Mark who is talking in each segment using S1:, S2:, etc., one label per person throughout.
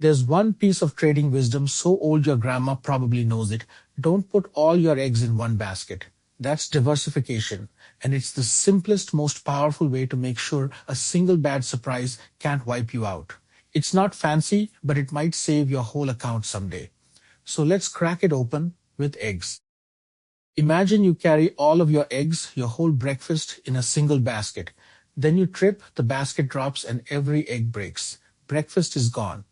S1: There's one piece of trading wisdom so old your grandma probably knows it. Don't put all your eggs in one basket. That's diversification, and it's the simplest, most powerful way to make sure a single bad surprise can't wipe you out. It's not fancy, but it might save your whole account someday. So let's crack it open with eggs. Imagine you carry all of your eggs, your whole breakfast, in a single basket. Then you trip, the basket drops, and every egg breaks. Breakfast is gone.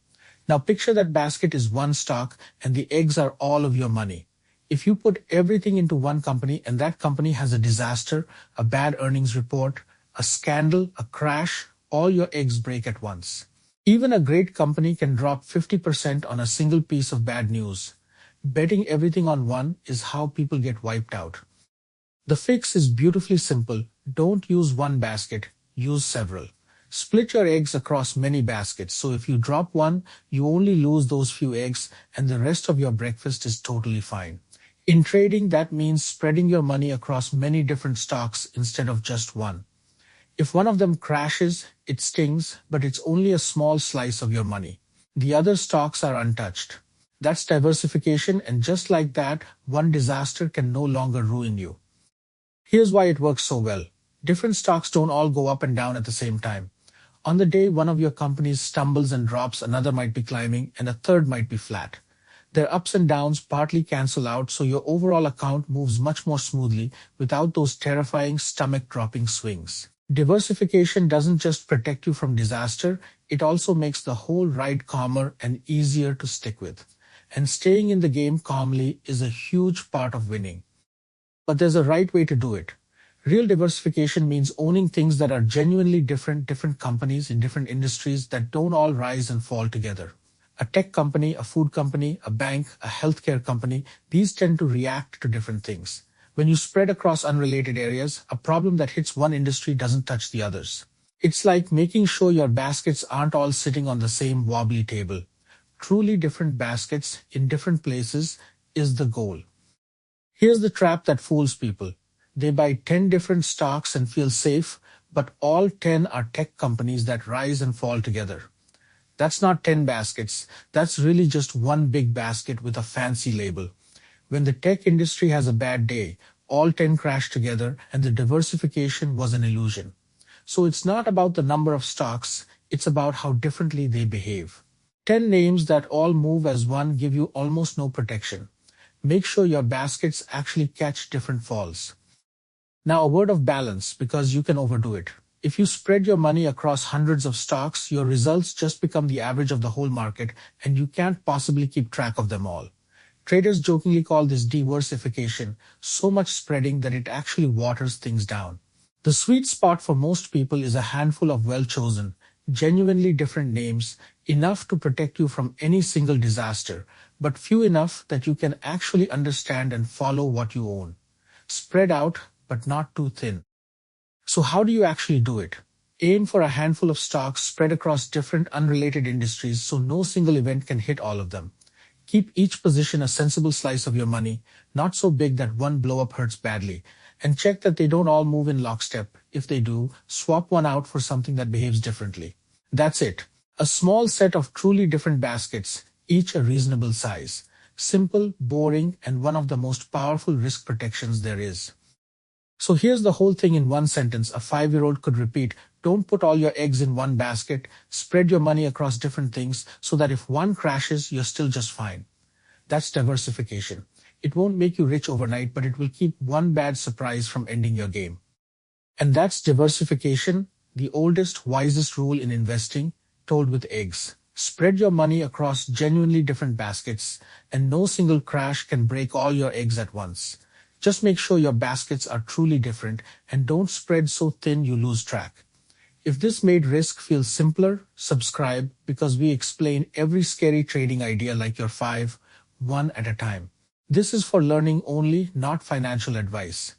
S1: Now picture that basket is one stock and the eggs are all of your money. If you put everything into one company and that company has a disaster, a bad earnings report, a scandal, a crash, all your eggs break at once. Even a great company can drop 50% on a single piece of bad news. Betting everything on one is how people get wiped out. The fix is beautifully simple. Don't use one basket, use several. Split your eggs across many baskets, so if you drop one, you only lose those few eggs and the rest of your breakfast is totally fine. In trading, that means spreading your money across many different stocks instead of just one. If one of them crashes, it stings, but it's only a small slice of your money. The other stocks are untouched. That's diversification, and just like that, one disaster can no longer ruin you. Here's why it works so well. Different stocks don't all go up and down at the same time. On the day one of your companies stumbles and drops, another might be climbing, and a third might be flat. Their ups and downs partly cancel out, so your overall account moves much more smoothly without those terrifying stomach-dropping swings. Diversification doesn't just protect you from disaster, it also makes the whole ride calmer and easier to stick with. And staying in the game calmly is a huge part of winning. But there's a right way to do it. Real diversification means owning things that are genuinely different companies in different industries that don't all rise and fall together. A tech company, a food company, a bank, a healthcare company, these tend to react to different things. When you spread across unrelated areas, a problem that hits one industry doesn't touch the others. It's like making sure your baskets aren't all sitting on the same wobbly table. Truly different baskets in different places is the goal. Here's the trap that fools people. They buy 10 different stocks and feel safe, but all 10 are tech companies that rise and fall together. That's not 10 baskets. That's really just one big basket with a fancy label. When the tech industry has a bad day, all 10 crash together and the diversification was an illusion. So it's not about the number of stocks, it's about how differently they behave. 10 names that all move as one give you almost no protection. Make sure your baskets actually catch different falls. Now a word of balance, because you can overdo it. If you spread your money across hundreds of stocks, your results just become the average of the whole market and you can't possibly keep track of them all. Traders jokingly call this diversification, so much spreading that it actually waters things down. The sweet spot for most people is a handful of well-chosen, genuinely different names, enough to protect you from any single disaster, but few enough that you can actually understand and follow what you own. Spread out, but not too thin. So how do you actually do it? Aim for a handful of stocks spread across different unrelated industries so no single event can hit all of them. Keep each position a sensible slice of your money, not so big that one blow-up hurts badly, and check that they don't all move in lockstep. If they do, swap one out for something that behaves differently. That's it. A small set of truly different baskets, each a reasonable size. Simple, boring, and one of the most powerful risk protections there is. So here's the whole thing in one sentence a 5-year-old could repeat. Don't put all your eggs in one basket. Spread your money across different things so that if one crashes, you're still just fine. That's diversification. It won't make you rich overnight, but it will keep one bad surprise from ending your game. And that's diversification, the oldest, wisest rule in investing, told with eggs. Spread your money across genuinely different baskets, and no single crash can break all your eggs at once. Just make sure your baskets are truly different and don't spread so thin you lose track. If this made risk feel simpler, subscribe, because we explain every scary trading idea like you're 5, one at a time. This is for learning only, not financial advice.